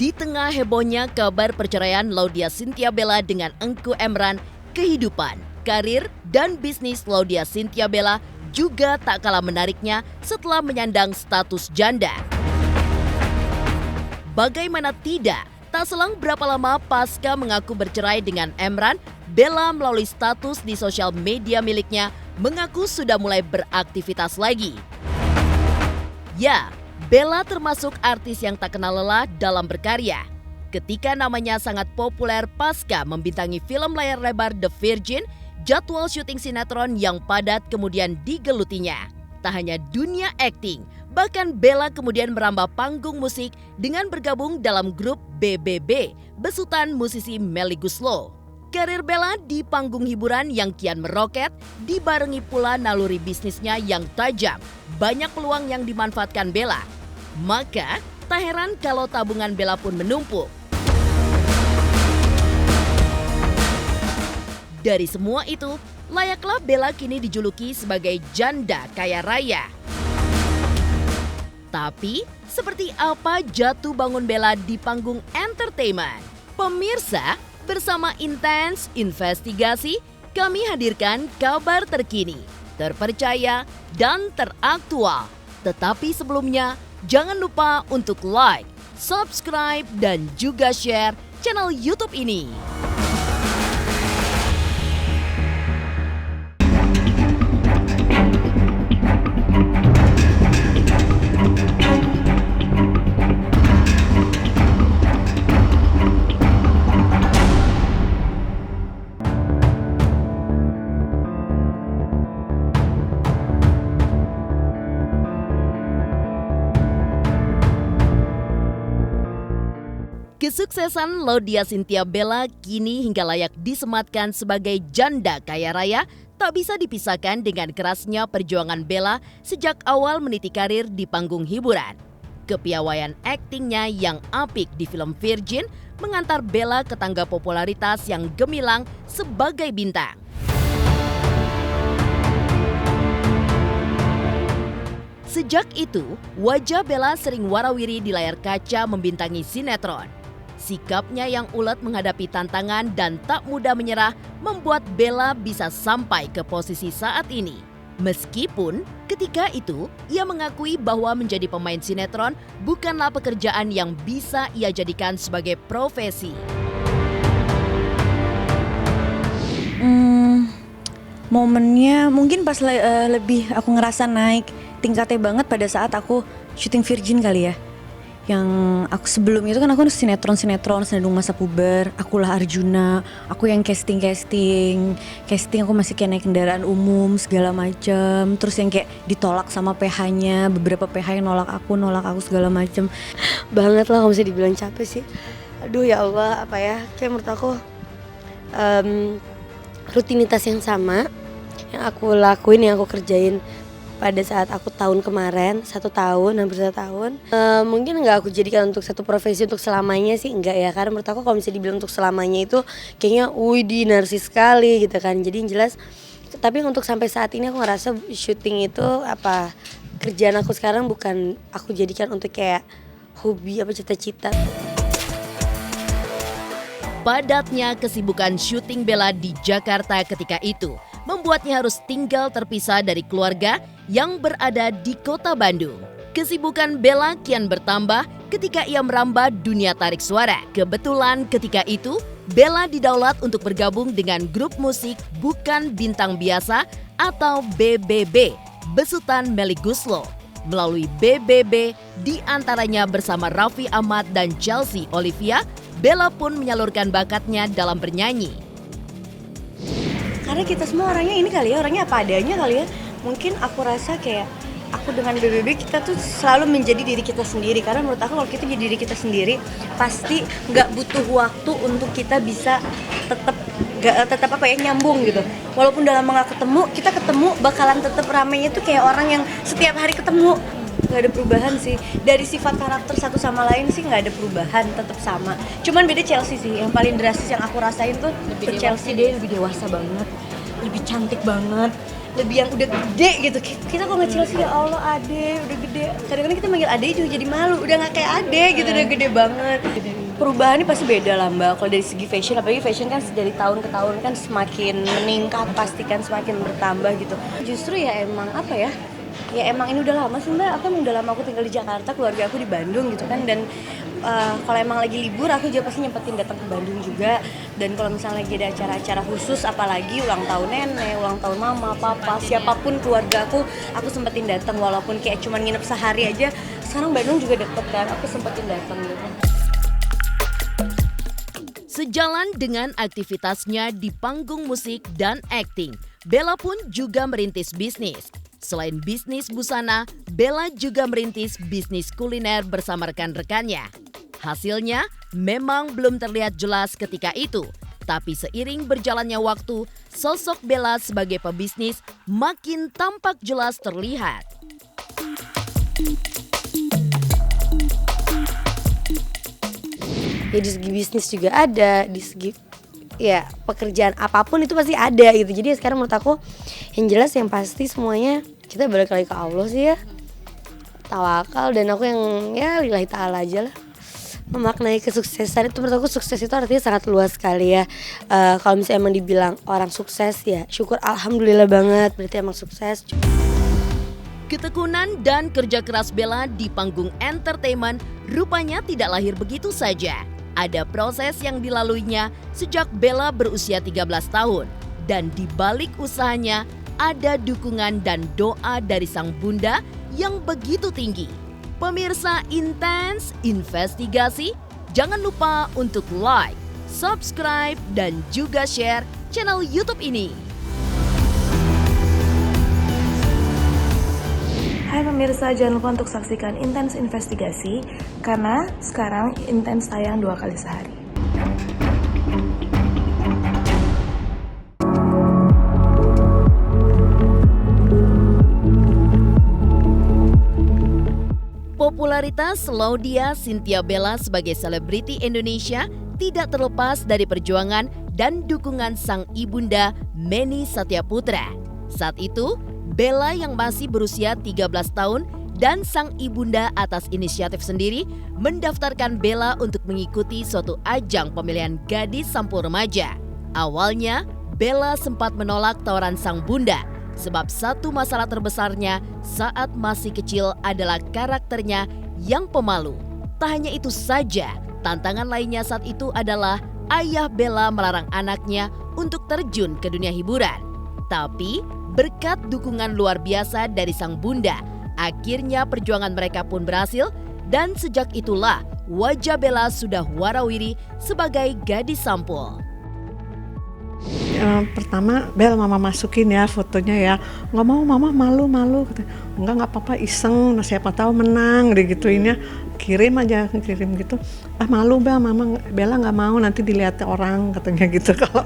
Di tengah hebohnya kabar perceraian Laudya Chintya Bella dengan Engku Emran, kehidupan, karir, dan bisnis Laudya Chintya Bella juga tak kalah menariknya setelah menyandang status janda. Bagaimana tidak, tak selang berapa lama pasca mengaku bercerai dengan Emran, Bella melalui status di sosial media miliknya mengaku sudah mulai beraktivitas lagi. Ya, Bella termasuk artis yang tak kenal lelah dalam berkarya. Ketika namanya sangat populer pasca membintangi film layar lebar The Virgin, jadwal syuting sinetron yang padat kemudian digelutinya. Tak hanya dunia akting, bahkan Bella kemudian merambah panggung musik dengan bergabung dalam grup BBB besutan musisi Melly Goeslaw. Karir Bella di panggung hiburan yang kian meroket, dibarengi pula naluri bisnisnya yang tajam. Banyak peluang yang dimanfaatkan Bella. Maka, tak heran kalau tabungan Bella pun menumpuk. Dari semua itu, layaklah Bella kini dijuluki sebagai janda kaya raya. Tapi, seperti apa jatuh bangun Bella di panggung entertainment? Pemirsa, bersama Intens Investigasi, kami hadirkan kabar terkini, terpercaya, dan teraktual. Tetapi sebelumnya, jangan lupa untuk like, subscribe, dan juga share channel YouTube ini. Kesuksesan Laudya Chintya Bella kini hingga layak disematkan sebagai janda kaya raya tak bisa dipisahkan dengan kerasnya perjuangan Bella sejak awal meniti karir di panggung hiburan. Kepiawaian aktingnya yang apik di film Virgin mengantar Bella ke tangga popularitas yang gemilang sebagai bintang. Sejak itu, wajah Bella sering warawiri di layar kaca membintangi sinetron. Sikapnya yang ulet menghadapi tantangan dan tak mudah menyerah membuat Bella bisa sampai ke posisi saat ini. Meskipun ketika itu ia mengakui bahwa menjadi pemain sinetron bukanlah pekerjaan yang bisa ia jadikan sebagai profesi. Momennya mungkin pas lebih aku ngerasa naik tingkatnya banget pada saat aku syuting Virgin kali ya. Yang aku sebelum itu kan aku sinetron Senandung Masa Puber, Akulah Arjuna, aku yang casting aku masih kayak naik kendaraan umum segala macam, terus yang kayak ditolak sama PH-nya, beberapa PH yang nolak aku segala macam. Banget lah kalau bisa dibilang capek sih. Aduh ya Allah, apa ya, kayak menurut aku rutinitas yang sama yang aku lakuin, yang aku kerjain pada saat aku tahun kemarin, hampir 1 tahun. Mungkin nggak aku jadikan untuk satu profesi untuk selamanya sih, enggak ya. Karena menurut aku kalau bisa dibilang untuk selamanya itu kayaknya di narsis sekali gitu kan. Jadi yang jelas, tapi untuk sampai saat ini aku ngerasa syuting itu kerjaan aku sekarang bukan aku jadikan untuk kayak hobi cita-cita. Padatnya kesibukan syuting Bella di Jakarta ketika itu membuatnya harus tinggal terpisah dari keluarga yang berada di kota Bandung. Kesibukan Bella kian bertambah ketika ia merambah dunia tarik suara. Kebetulan ketika itu, Bella didaulat untuk bergabung dengan grup musik Bukan Bintang Biasa atau BBB, besutan Melly Goeslaw. Melalui BBB, diantaranya bersama Raffi Ahmad dan Chelsea Olivia, Bella pun menyalurkan bakatnya dalam bernyanyi. Karena kita semua orangnya ini kali ya, orangnya apa adanya kali ya. Mungkin aku rasa kayak aku dengan BBB kita tuh selalu menjadi diri kita sendiri. Karena menurut aku kalau kita jadi diri kita sendiri, pasti nggak butuh waktu untuk kita bisa tetap nyambung gitu. Walaupun udah lama nggak ketemu, kita ketemu bakalan tetap ramenya tuh kayak orang yang setiap hari ketemu. Nggak ada perubahan sih. Dari sifat karakter satu sama lain sih nggak ada perubahan, tetap sama. Cuman beda Chelsea sih, yang paling drastis yang aku rasain tuh Chelsea dia lebih dewasa banget, lebih cantik banget. lebih yang udah gede gitu. Kita kalau ngecil sih ya Allah ade udah gede. Kadang-kadang kita manggil ade juga jadi malu, udah nggak kayak ade gitu, udah gede banget. Perubahannya pasti beda lah Mbak. Kalau dari segi fashion, apalagi fashion kan dari tahun ke tahun kan semakin meningkat, pasti kan semakin bertambah gitu. Justru ya emang apa ya? Ya emang ini udah lama sih Mbak. Aku emang udah lama aku tinggal di Jakarta, keluarga aku di Bandung gitu kan. Dan kalau emang lagi libur aku juga pasti nyempetin datang ke Bandung juga. Dan kalau misalnya lagi ada acara-acara khusus, apalagi ulang tahun nenek, ulang tahun mama, papa, siapapun keluarga aku sempetin datang walaupun kayak cuma nginep sehari aja. Sekarang Bandung juga deket kan, aku sempetin datang gitu. Sejalan dengan aktivitasnya di panggung musik dan akting, Bella pun juga merintis bisnis. Selain bisnis busana, Bella juga merintis bisnis kuliner bersama rekan-rekannya. Hasilnya memang belum terlihat jelas ketika itu, tapi seiring berjalannya waktu, sosok Bella sebagai pebisnis makin tampak jelas terlihat. Ya di segi bisnis juga ada, di segi ya pekerjaan apapun itu pasti ada gitu. Jadi sekarang menurut aku yang jelas yang pasti semuanya kita balik lagi ke Allah sih ya, tawakal, dan aku yang ya lillahi ta'ala aja lah. Memaknai kesuksesan itu menurut aku sukses itu artinya sangat luas sekali ya. Kalau misalnya emang dibilang orang sukses ya syukur alhamdulillah banget, berarti emang sukses. Ketekunan dan kerja keras Bella di panggung entertainment rupanya tidak lahir begitu saja. Ada proses yang dilaluinya sejak Bella berusia 13 tahun. Dan di balik usahanya ada dukungan dan doa dari sang bunda yang begitu tinggi. Pemirsa Intens Investigasi, jangan lupa untuk like, subscribe, dan juga share channel YouTube ini. Hai pemirsa, jangan lupa untuk saksikan Intens Investigasi karena sekarang Intens tayang 2 kali sehari. Popularitas Laudia Cynthia Bella sebagai selebriti Indonesia tidak terlepas dari perjuangan dan dukungan sang ibunda Meni Satyaputra. Saat itu, Bella yang masih berusia 13 tahun dan sang ibunda atas inisiatif sendiri mendaftarkan Bella untuk mengikuti suatu ajang pemilihan gadis sampul remaja. Awalnya, Bella sempat menolak tawaran sang bunda sebab satu masalah terbesarnya saat masih kecil adalah karakternya yang pemalu. Tak hanya itu saja, tantangan lainnya saat itu adalah ayah Bella melarang anaknya untuk terjun ke dunia hiburan. Tapi berkat dukungan luar biasa dari sang bunda, akhirnya perjuangan mereka pun berhasil dan sejak itulah wajah Bella sudah warawiri sebagai gadis sampul. Pertama Bel mama masukin ya fotonya ya, nggak mau mama malu kata. Nggak apa-apa iseng, nah siapa tahu menang digituin ya, kirim gitu. Malu Bel, mama Bella nggak mau nanti dilihat orang katanya gitu kalau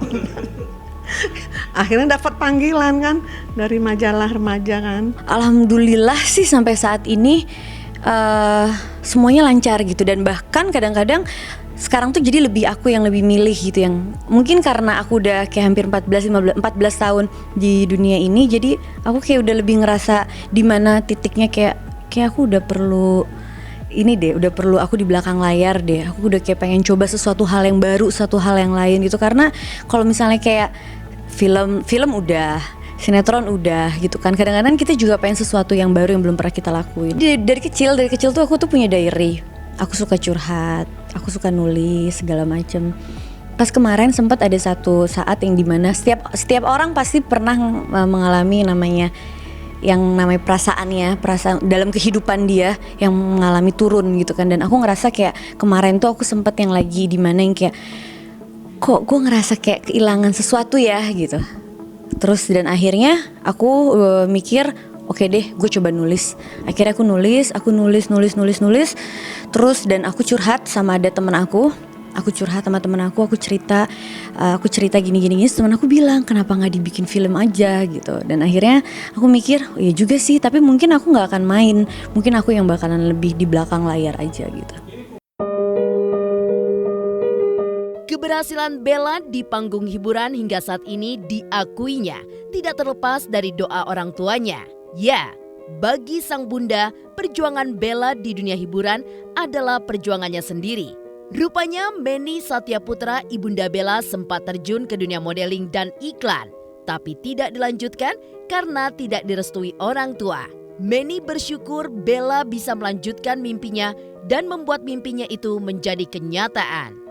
akhirnya dapat panggilan kan dari majalah remaja kan. Alhamdulillah sih sampai saat ini semuanya lancar gitu, dan bahkan kadang-kadang sekarang tuh jadi lebih aku yang lebih milih gitu, yang mungkin karena aku udah kayak hampir 14 tahun di dunia ini, jadi aku kayak udah lebih ngerasa di mana titiknya kayak aku udah perlu ini deh, udah perlu aku di belakang layar deh. Aku udah kayak pengen coba sesuatu hal yang baru, satu hal yang lain gitu. Karena kalau misalnya kayak film udah, sinetron udah gitu kan, kadang-kadang kita juga pengen sesuatu yang baru yang belum pernah kita lakuin. Dari kecil tuh aku tuh punya diary. Aku suka curhat, aku suka nulis segala macem. Pas kemarin sempat ada satu saat yang dimana setiap orang pasti pernah mengalami namanya perasaan dalam kehidupan dia yang mengalami turun gitu kan. Dan aku ngerasa kayak kemarin tuh aku sempat yang lagi dimana yang kayak kok gue ngerasa kayak kehilangan sesuatu ya gitu. Terus dan akhirnya aku mikir oke deh, gue coba nulis. Akhirnya aku nulis. Terus dan aku curhat sama ada temen aku. Aku curhat sama temen aku cerita gini. Temen aku bilang kenapa nggak dibikin film aja gitu. Dan akhirnya aku mikir, oh iya juga sih. Tapi mungkin aku nggak akan main. Mungkin aku yang bakalan lebih di belakang layar aja gitu. Keberhasilan Bella di panggung hiburan hingga saat ini diakuinya tidak terlepas dari doa orang tuanya. Ya, bagi sang bunda, perjuangan Bella di dunia hiburan adalah perjuangannya sendiri. Rupanya Manny Satyaputra, ibunda Bella, sempat terjun ke dunia modeling dan iklan, tapi tidak dilanjutkan karena tidak direstui orang tua. Manny bersyukur Bella bisa melanjutkan mimpinya dan membuat mimpinya itu menjadi kenyataan.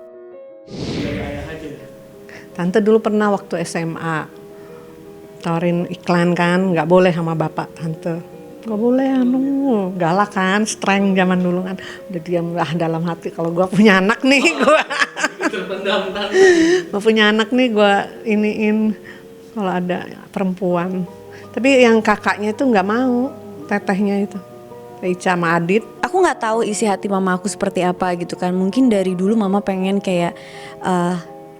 Tante dulu pernah waktu SMA tawarin iklan kan, nggak boleh sama bapak tante. Nggak boleh, galak kan, strength zaman dulu kan. Udah diam lah dalam hati, kalau gue punya anak nih, gue punya anak nih, gue iniin kalau ada perempuan. Tapi yang kakaknya itu nggak mau, tetehnya itu, Ica sama Adit. Aku nggak tahu isi hati mama aku seperti apa gitu kan. Mungkin dari dulu mama pengen kayak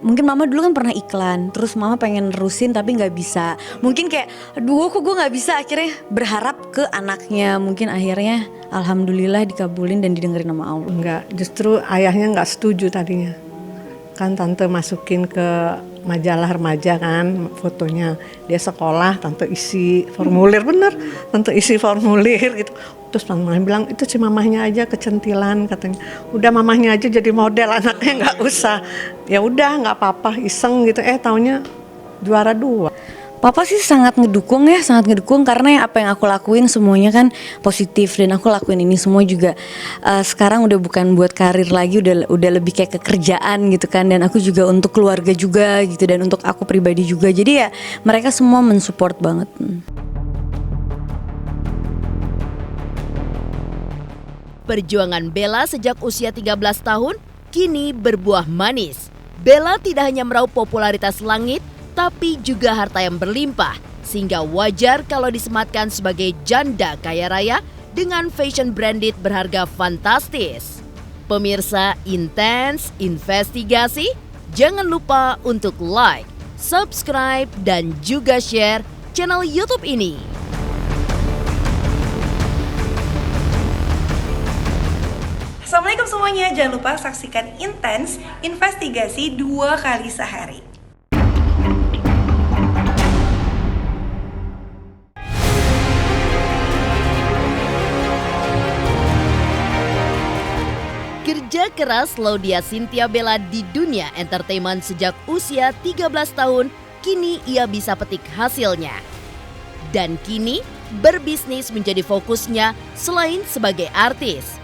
mungkin mama dulu kan pernah iklan, terus mama pengen nerusin tapi nggak bisa. Mungkin kayak, aduh kok gue nggak bisa, akhirnya berharap ke anaknya. Mungkin akhirnya alhamdulillah dikabulin dan didengerin sama Allah. Enggak, justru ayahnya nggak setuju tadinya. Kan tante masukin ke majalah remaja kan fotonya, dia sekolah, tante isi formulir, bener, tante isi formulir gitu. Terus mamanya bilang, itu si mamahnya aja kecentilan katanya. Udah mamahnya aja jadi model, anaknya nggak usah. Ya udah nggak apa-apa, iseng gitu. Taunya juara 2. Papa sih sangat ngedukung ya, sangat ngedukung karena apa yang aku lakuin semuanya kan positif dan aku lakuin ini semua juga sekarang udah bukan buat karir lagi, udah lebih kayak kekerjaan gitu kan, dan aku juga untuk keluarga juga gitu dan untuk aku pribadi juga. Jadi ya mereka semua mensupport banget. Perjuangan Bella sejak usia 13 tahun kini berbuah manis. Bella tidak hanya meraup popularitas langit, tapi juga harta yang berlimpah, sehingga wajar kalau disematkan sebagai janda kaya raya dengan fashion branded berharga fantastis. Pemirsa Intens Investigasi, jangan lupa untuk like, subscribe, dan juga share channel YouTube ini. Assalamualaikum semuanya, jangan lupa saksikan Intens Investigasi 2 kali sehari. Kerja keras Laudia Cynthia Bella di dunia entertainment sejak usia 13 tahun, kini ia bisa petik hasilnya. Dan kini, berbisnis menjadi fokusnya selain sebagai artis.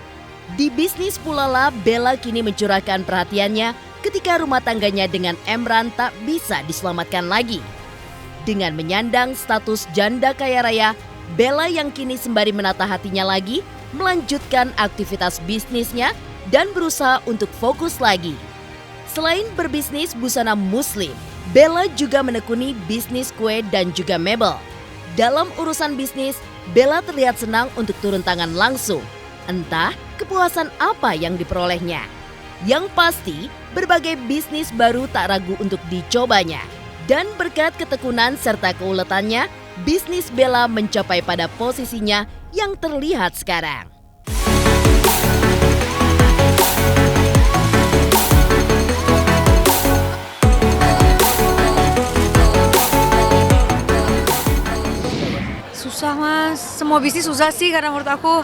Di bisnis pula lah Bella kini mencurahkan perhatiannya ketika rumah tangganya dengan Emran tak bisa diselamatkan lagi. Dengan menyandang status janda kaya raya, Bella yang kini sembari menata hatinya lagi, melanjutkan aktivitas bisnisnya dan berusaha untuk fokus lagi. Selain berbisnis busana muslim, Bella juga menekuni bisnis kue dan juga mebel. Dalam urusan bisnis, Bella terlihat senang untuk turun tangan langsung. Entah kepuasan apa yang diperolehnya. Yang pasti, berbagai bisnis baru tak ragu untuk dicobanya. Dan berkat ketekunan serta keuletannya, bisnis Bella mencapai pada posisinya yang terlihat sekarang. Susah mas, semua bisnis susah sih karena menurut aku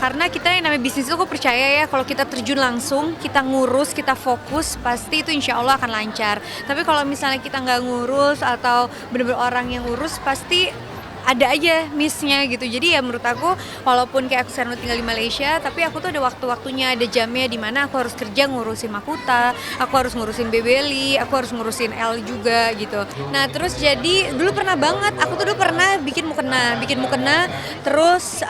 karena kita yang namanya bisnis itu aku percaya ya kalau kita terjun langsung, kita ngurus, kita fokus pasti itu insya Allah akan lancar. Tapi kalau misalnya kita nggak ngurus atau bener-bener orang yang urus pasti ada aja missnya gitu. Jadi ya menurut aku walaupun kayak aku sekarang tinggal di Malaysia, tapi aku tuh ada waktu-waktunya, ada jamnya di mana aku harus kerja ngurusin Makuta, aku harus ngurusin Bebeli, aku harus ngurusin L juga gitu. Nah terus jadi dulu pernah banget, aku tuh dulu pernah bikin mukena, terus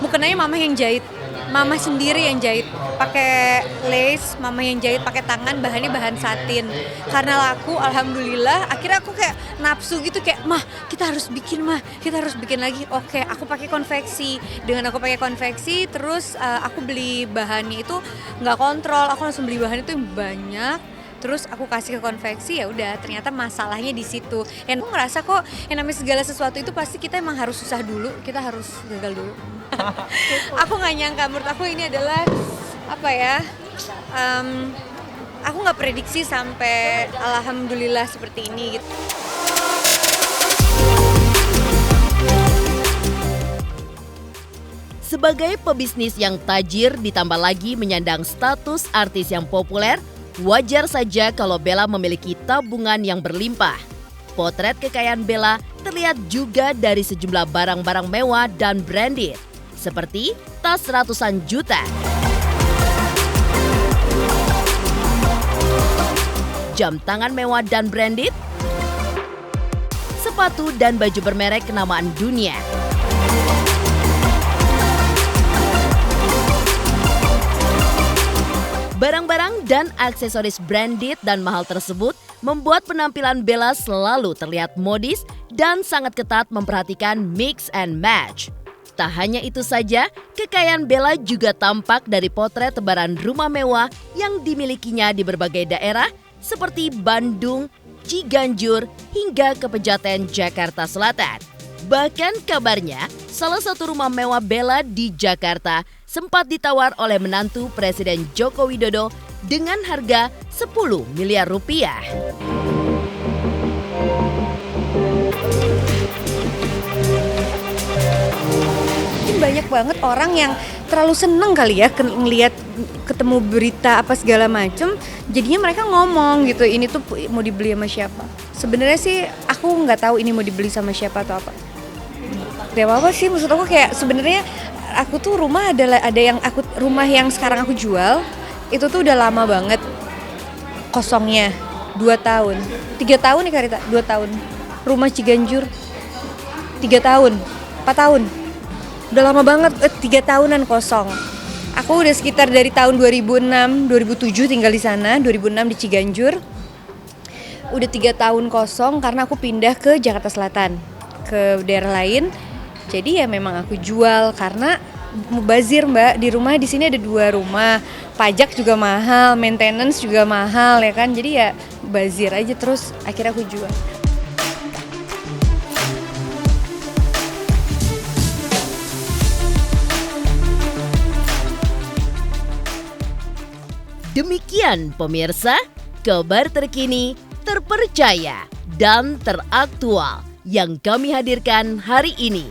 mukenanya mama yang jahit. Mama sendiri yang jahit, pakai lace, mama yang jahit pakai tangan, bahannya bahan satin. Karena laku, alhamdulillah. Akhirnya aku kayak nafsu gitu, kayak mah kita harus bikin lagi. Oke, aku pakai konveksi. Dengan aku pakai konveksi, terus aku beli bahannya itu nggak kontrol. Aku langsung beli bahan itu yang banyak. Terus aku kasih ke konveksi, ya udah ternyata masalahnya di situ. Dan aku ngerasa kok yang namanya segala sesuatu itu pasti kita emang harus susah dulu, kita harus gagal dulu. Aku nggak nyangka, menurut aku ini adalah apa ya? aku nggak prediksi sampai alhamdulillah seperti ini gitu. Sebagai pebisnis yang tajir ditambah lagi menyandang status artis yang populer, wajar saja kalau Bella memiliki tabungan yang berlimpah. Potret kekayaan Bella terlihat juga dari sejumlah barang-barang mewah dan branded, seperti tas ratusan juta, jam tangan mewah dan branded, sepatu dan baju bermerek kenamaan dunia. Barang-barang dan aksesoris branded dan mahal tersebut membuat penampilan Bella selalu terlihat modis dan sangat ketat memperhatikan mix and match. Tak hanya itu saja, kekayaan Bella juga tampak dari potret tebaran rumah mewah yang dimilikinya di berbagai daerah seperti Bandung, Ciganjur, hingga ke Pejaten, Jakarta Selatan. Bahkan kabarnya, salah satu rumah mewah Bella di Jakarta sempat ditawar oleh menantu Presiden Joko Widodo dengan harga 10 miliar rupiah. Mungkin banyak banget orang yang terlalu seneng kali ya ngelihat ketemu berita apa segala macem, jadinya mereka ngomong gitu, ini tuh mau dibeli sama siapa. Sebenarnya sih aku nggak tahu ini mau dibeli sama siapa atau apa. Gak apa-apa sih, maksud aku kayak sebenarnya aku tuh rumah rumah yang sekarang aku jual itu tuh udah lama banget kosongnya, 2 tahun 3 tahun nih Karita, 2 tahun. Rumah Ciganjur 3 tahun 4 tahun, udah lama banget, 3 tahunan kosong. Aku udah sekitar dari tahun 2006 2007 tinggal di sana, 2006 di Ciganjur, udah 3 tahun kosong karena aku pindah ke Jakarta Selatan, ke daerah lain. Jadi ya memang aku jual karena mubazir Mbak, di rumah di sini ada 2 rumah, pajak juga mahal, maintenance juga mahal ya kan, jadi ya bazir aja, terus akhirnya aku jual. Demikian pemirsa, kabar terkini, terpercaya, dan teraktual yang kami hadirkan hari ini.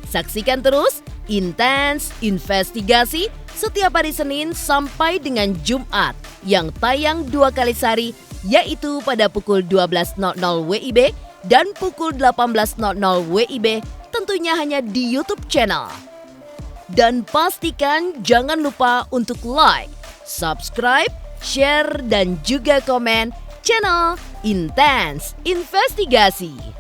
Saksikan terus Intens Investigasi setiap hari Senin sampai dengan Jumat yang tayang 2 kali sehari, yaitu pada pukul 12.00 WIB dan pukul 18.00 WIB, tentunya hanya di YouTube channel. Dan pastikan jangan lupa untuk like, subscribe, share, dan juga komen channel Intens Investigasi.